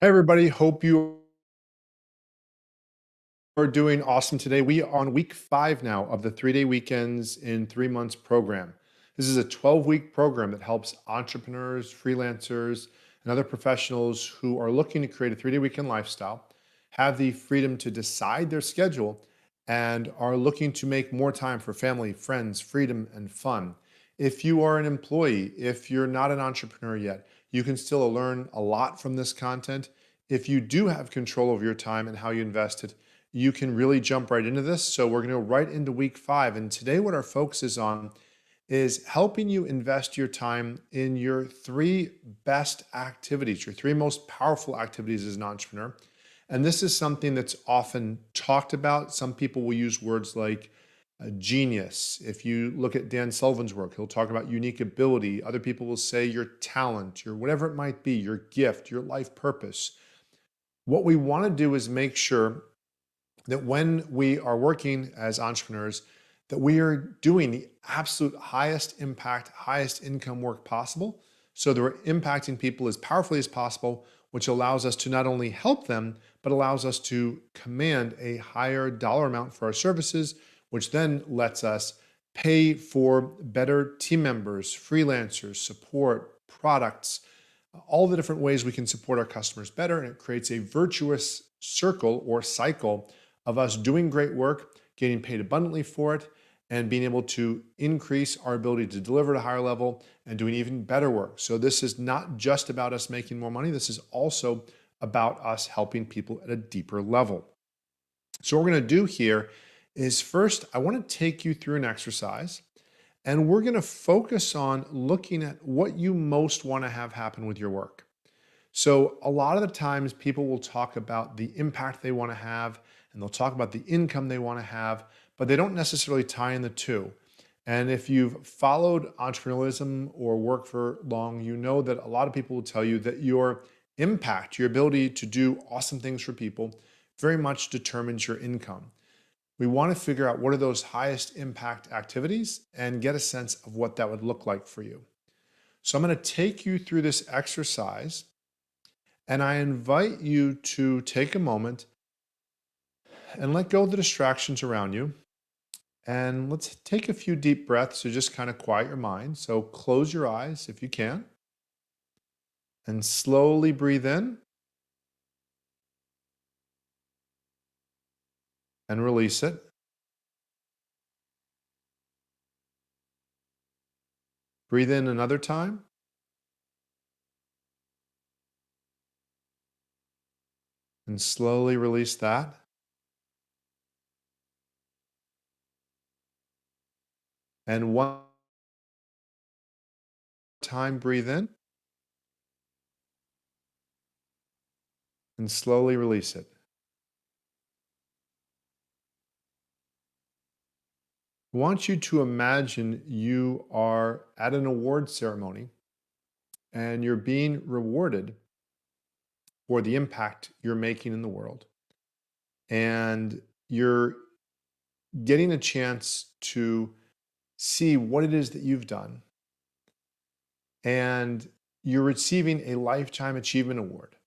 Hey everybody, hope you are doing awesome today. We are on week 5 now of the 3-day weekends in 3 months program. This is a 12-week program that helps entrepreneurs, freelancers, and other professionals who are looking to create a 3-day weekend lifestyle have the freedom to decide their schedule and are looking to make more time for family, friends, freedom, and fun. If you are an employee, if you're not an entrepreneur yet, you can still learn a lot from this content. If you do have control over your time and how you invest it, you can really jump right into this. So we're going to go right into week 5. And today, what our focus is on is helping you invest your time in your 3 best activities, your 3 most powerful activities as an entrepreneur. And this is something that's often talked about. Some people will use words like genius. If you look at Dan Sullivan's work, he'll talk about unique ability. Other people will say your talent, your whatever it might be, your gift, your life purpose. What we want to do is make sure that when we are working as entrepreneurs, that we are doing the absolute highest impact, highest income work possible. So that we're impacting people as powerfully as possible, which allows us to not only help them, but allows us to command a higher dollar amount for our services, which then lets us pay for better team members, freelancers, support, products, all the different ways we can support our customers better. And it creates a virtuous circle or cycle of us doing great work, getting paid abundantly for it, and being able to increase our ability to deliver at a higher level and doing even better work. So this is not just about us making more money. This is also about us helping people at a deeper level. So what we're going to do here is first, I want to take you through an exercise and we're going to focus on looking at what you most want to have happen with your work. So, a lot of the times people will talk about the impact they want to have and they'll talk about the income they want to have, but they don't necessarily tie in the two. And if you've followed entrepreneurialism or work for long, you know that a lot of people will tell you that your impact, your ability to do awesome things for people, very much determines your income. We want to figure out what are those highest impact activities and get a sense of what that would look like for you. So I'm going to take you through this exercise and I invite you to take a moment and let go of the distractions around you. And let's take a few deep breaths to just kind of quiet your mind. So close your eyes if you can and slowly breathe in and release it. Breathe in another time and slowly release that. And one time, breathe in and slowly release it. I want you to imagine you are at an award ceremony and you're being rewarded for the impact you're making in the world. And you're getting a chance to see what it is that you've done. And you're receiving a Lifetime Achievement Award.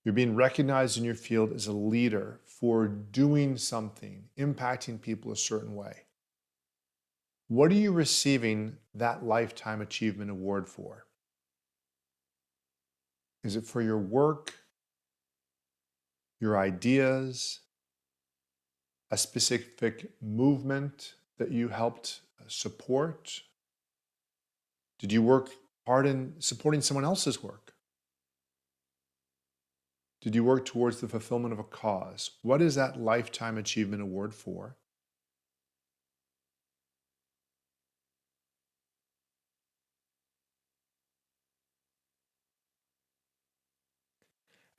You're being recognized in your field as a leader for doing something, impacting people a certain way. What are you receiving that Lifetime Achievement Award for? Is it for your work, your ideas, a specific movement that you helped support? Did you work hard in supporting someone else's work? Did you work towards the fulfillment of a cause? What is that Lifetime Achievement Award for?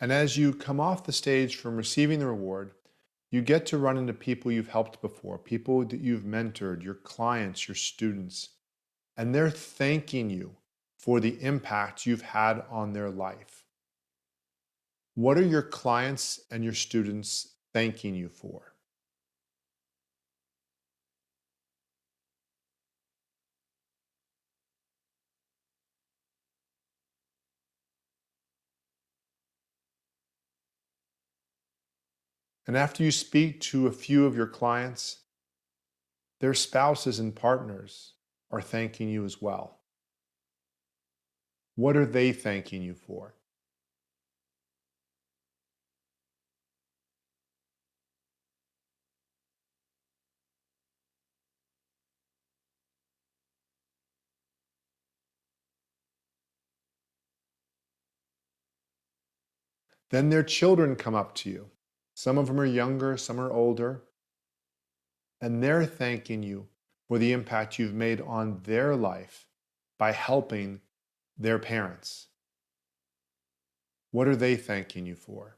And as you come off the stage from receiving the reward, you get to run into people you've helped before, people that you've mentored, your clients, your students, and they're thanking you for the impact you've had on their life. What are your clients and your students thanking you for? And after you speak to a few of your clients, their spouses and partners are thanking you as well. What are they thanking you for? Then their children come up to you. Some of them are younger, some are older, and they're thanking you for the impact you've made on their life by helping their parents. What are they thanking you for?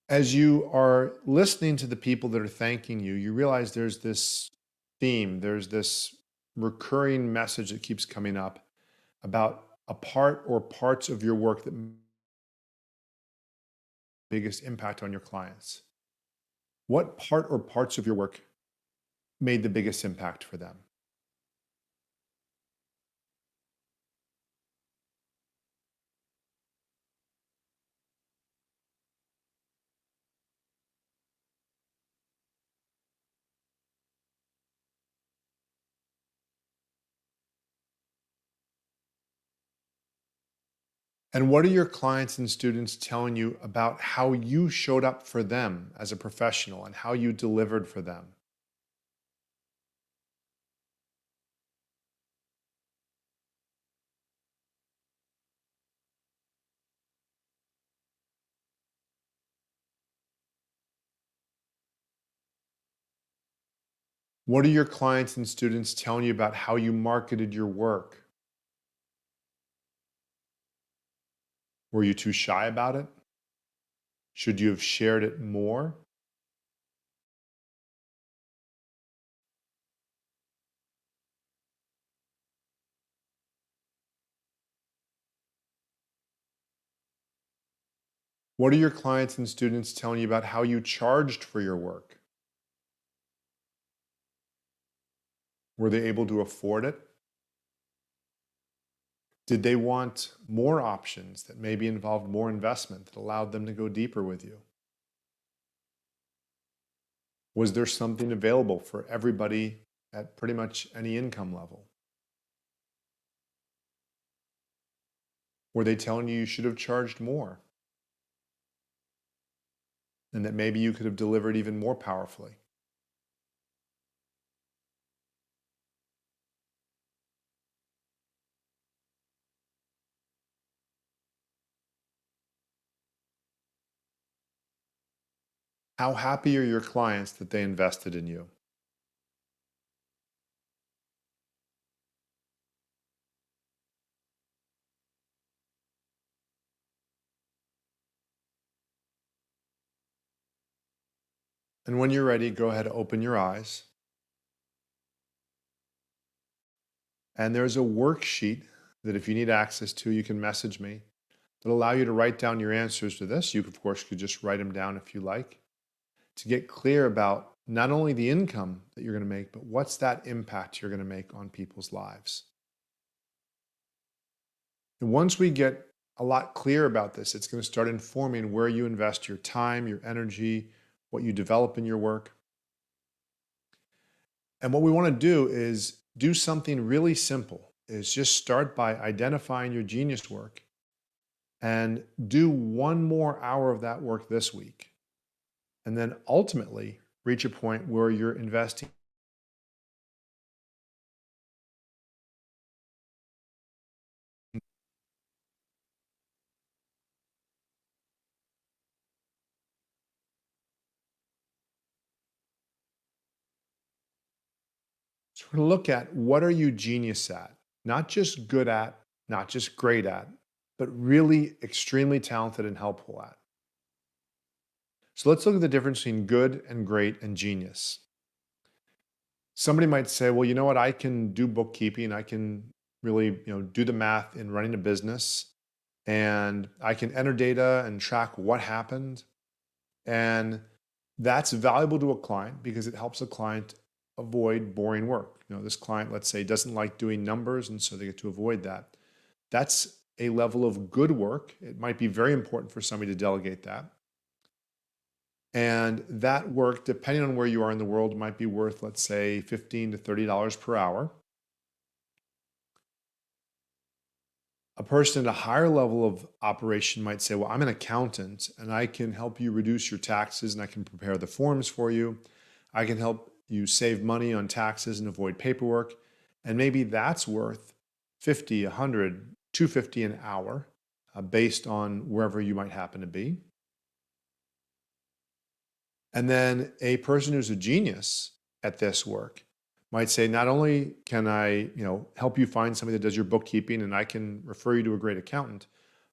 As you are listening to the people that are thanking you, you realize there's this theme, there's this recurring message that keeps coming up about a part or parts of your work that biggest impact on your clients. What part or parts of your work made the biggest impact for them? And what are your clients and students telling you about how you showed up for them as a professional and how you delivered for them? What are your clients and students telling you about how you marketed your work? Were you too shy about it? Should you have shared it more? What are your clients and students telling you about how you charged for your work? Were they able to afford it? Did they want more options that maybe involved more investment that allowed them to go deeper with you? Was there something available for everybody at pretty much any income level? Were they telling you you should have charged more and that maybe you could have delivered even more powerfully? How happy are your clients that they invested in you? And when you're ready, go ahead and open your eyes. And there's a worksheet that if you need access to, you can message me that'll allow you to write down your answers to this. You, of course, could just write them down if you like to get clear about not only the income that you're going to make, but what's that impact you're going to make on people's lives. And once we get a lot clear about this, it's going to start informing where you invest your time, your energy, what you develop in your work. And what we want to do is do something really simple is just start by identifying your genius work and do one more hour of that work this week. And then ultimately reach a point where you're investing. So we're going to look at what are you genius at? Not just good at, not just great at, but really extremely talented and helpful at. So let's look at the difference between good and great and genius. Somebody might say, well, you know what? I can do bookkeeping. I can really, do the math in running a business, and I can enter data and track what happened. And that's valuable to a client because it helps a client avoid boring work. This client, let's say, doesn't like doing numbers, and so they get to avoid that. That's a level of good work. It might be very important for somebody to delegate that. And that work, depending on where you are in the world, might be worth, let's say, $15 to $30 per hour. A person at a higher level of operation might say, well, I'm an accountant and I can help you reduce your taxes and I can prepare the forms for you. I can help you save money on taxes and avoid paperwork. And maybe that's worth 50, 100, 250 an hour based on wherever you might happen to be. And then a person who's a genius at this work might say, not only can I, help you find somebody that does your bookkeeping and I can refer you to a great accountant,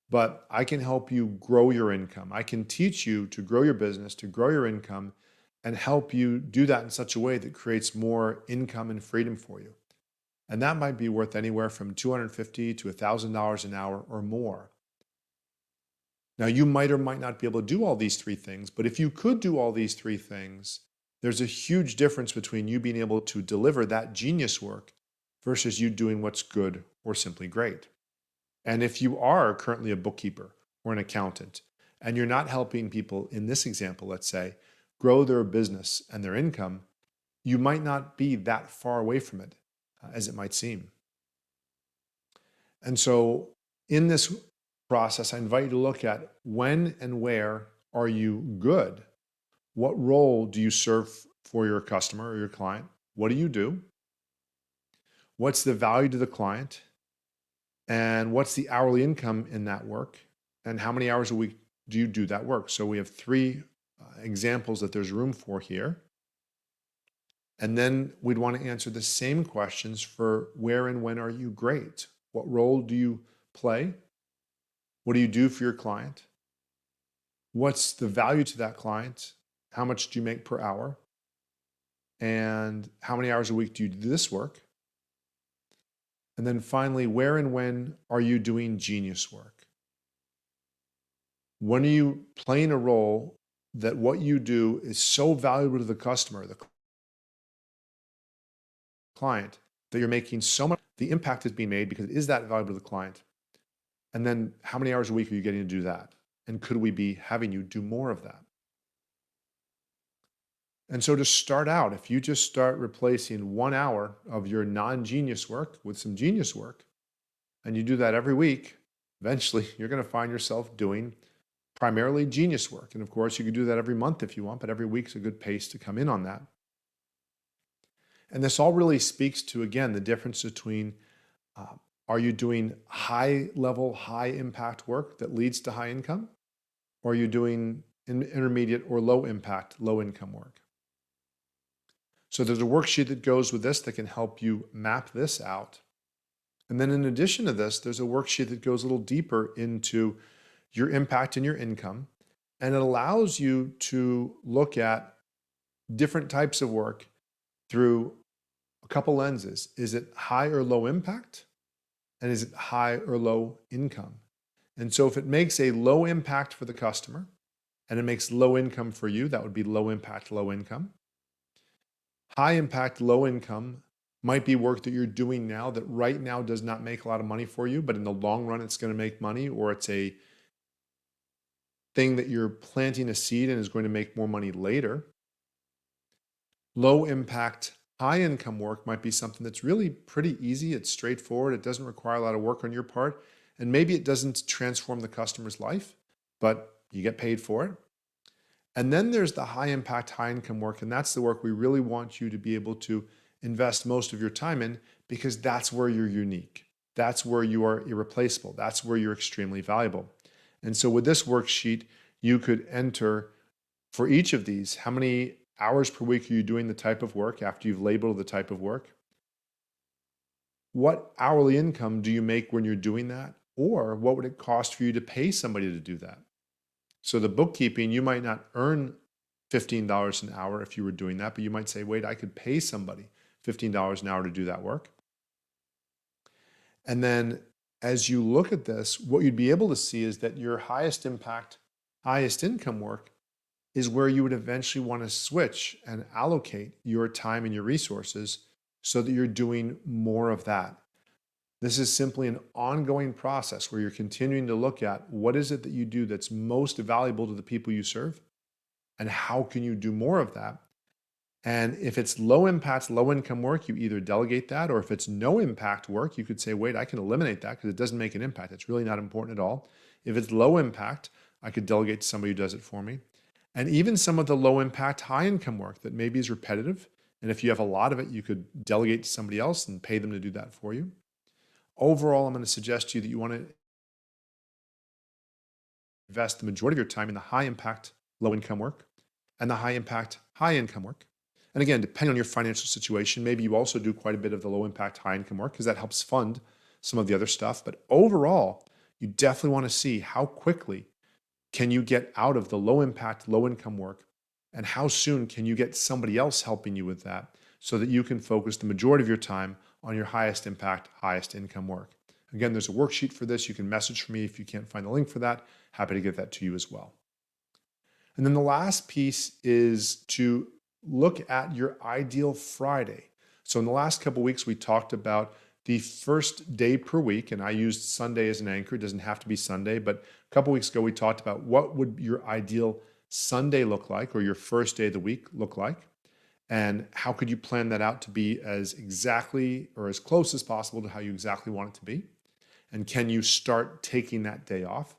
but I can help you grow your income. I can teach you to grow your business, to grow your income, and help you do that in such a way that creates more income and freedom for you. And that might be worth anywhere from $250 to $1,000 an hour or more. Now, you might or might not be able to do all these three things, but if you could do all these three things, there's a huge difference between you being able to deliver that genius work versus you doing what's good or simply great. And if you are currently a bookkeeper or an accountant, and you're not helping people, in this example, let's say, grow their business and their income, you might not be that far away from it as it might seem. And so in this process, I invite you to look at when and where are you good? What role do you serve for your customer or your client? What do you do? What's the value to the client? And what's the hourly income in that work? And how many hours a week do you do that work? So we have three examples that there's room for here. And then we'd want to answer the same questions for where and when are you great? What role do you play? What do you do for your client? What's the value to that client? How much do you make per hour? And how many hours a week do you do this work? And then finally, where and when are you doing genius work? When are you playing a role that what you do is so valuable to the customer, the client, that you're making so much, the impact is being made because it is that valuable to the client. And then how many hours a week are you getting to do that? And could we be having you do more of that? And so to start out, if you just start replacing 1 hour of your non-genius work with some genius work, and you do that every week, eventually you're going to find yourself doing primarily genius work. And of course, you could do that every month if you want, but every week's a good pace to come in on that. And this all really speaks to, again, the difference between are you doing high level, high impact work that leads to high income? Or are you doing intermediate or low impact, low income work? So there's a worksheet that goes with this that can help you map this out. And then in addition to this, there's a worksheet that goes a little deeper into your impact and your income. And it allows you to look at different types of work through a couple lenses. Is it high or low impact? And is it high or low income? And so if it makes a low impact for the customer and it makes low income for you, that would be low impact, low income. High impact, low income might be work that you're doing now that right now does not make a lot of money for you, but in the long run, it's going to make money, or it's a thing that you're planting a seed and is going to make more money later. Low impact, high income work might be something that's really pretty easy. It's straightforward. It doesn't require a lot of work on your part. And maybe it doesn't transform the customer's life, but you get paid for it. And then there's the high impact, high income work. And that's the work we really want you to be able to invest most of your time in, because that's where you're unique. That's where you are irreplaceable. That's where you're extremely valuable. And so with this worksheet, you could enter for each of these, how many hours per week are you doing the type of work after you've labeled the type of work? What hourly income do you make when you're doing that? Or what would it cost for you to pay somebody to do that? So the bookkeeping, you might not earn $15 an hour if you were doing that, but you might say, wait, I could pay somebody $15 an hour to do that work. And then as you look at this, what you'd be able to see is that your highest impact, highest income work is where you would eventually want to switch and allocate your time and your resources so that you're doing more of that. This is simply an ongoing process where you're continuing to look at what is it that you do that's most valuable to the people you serve and how can you do more of that. And if it's low impact, low income work, you either delegate that, or if it's no impact work, you could say, wait, I can eliminate that because it doesn't make an impact. It's really not important at all. If it's low impact, I could delegate to somebody who does it for me. And even some of the low impact, high income work that maybe is repetitive. And if you have a lot of it, you could delegate to somebody else and pay them to do that for you. Overall, I'm going to suggest to you that you want to invest the majority of your time in the high impact, low income work and the high impact, high income work. And again, depending on your financial situation, maybe you also do quite a bit of the low impact, high income work because that helps fund some of the other stuff. But overall, you definitely want to see how quickly can you get out of the low impact, low income work, and how soon can you get somebody else helping you with that so that you can focus the majority of your time on your highest impact, highest income work. Again, there's a worksheet for this. You can message me if you can't find the link for that. Happy to get that to you as well. And then the last piece is to look at your ideal Friday. So in the last couple of weeks, we talked about the first day per week, and I used Sunday as an anchor. It doesn't have to be Sunday, but a couple of weeks ago, we talked about what would your ideal Sunday look like, or your first day of the week look like, and how could you plan that out to be as exactly or as close as possible to how you exactly want it to be? And can you start taking that day off?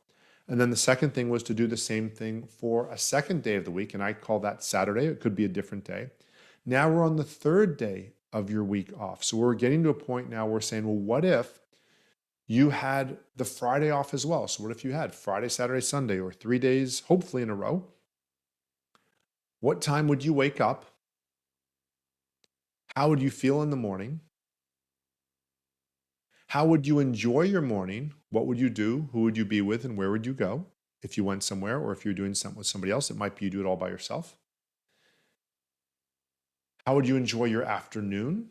And then the second thing was to do the same thing for a second day of the week. And I call that Saturday. It could be a different day. Now we're on the third day of your week off. So we're getting to a point now where we're saying, well, what if you had the Friday off as well? So what if you had Friday, Saturday, Sunday, or 3 days, hopefully in a row? What time would you wake up? How would you feel in the morning? How would you enjoy your morning? What would you do? Who would you be with? And where would you go? If you went somewhere, or if you're doing something with somebody else, it might be you do it all by yourself. How would you enjoy your afternoon?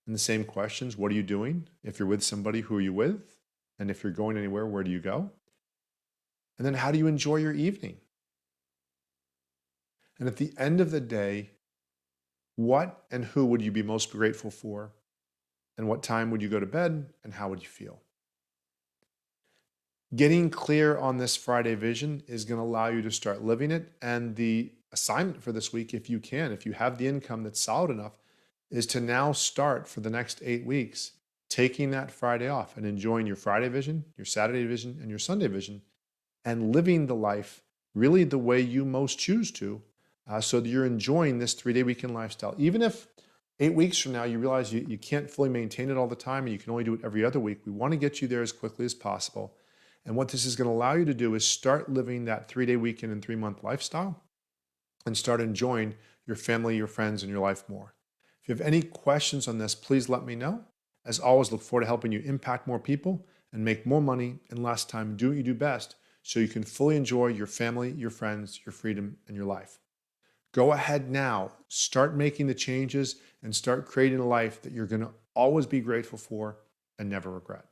And the same questions. What are you doing? If you're with somebody, who are you with? And if you're going anywhere, where do you go? And then how do you enjoy your evening? And at the end of the day, what and who would you be most grateful for? And what time would you go to bed? And how would you feel? Getting clear on this Friday vision is going to allow you to start living it. And the assignment for this week, if you can, if you have the income that's solid enough, is to now start for the next 8 weeks, taking that Friday off and enjoying your Friday vision, your Saturday vision, and your Sunday vision, and living the life really the way you most choose to, so that you're enjoying this 3-day weekend lifestyle. Even if 8 weeks from now you realize you can't fully maintain it all the time and you can only do it every other week, we want to get you there as quickly as possible. And what this is going to allow you to do is start living that 3-day weekend and 3-month lifestyle and start enjoying your family, your friends, and your life more. If you have any questions on this, please let me know. As always, look forward to helping you impact more people and make more money in less time. Do what you do best so you can fully enjoy your family, your friends, your freedom, and your life. Go ahead now, start making the changes and start creating a life that you're going to always be grateful for and never regret.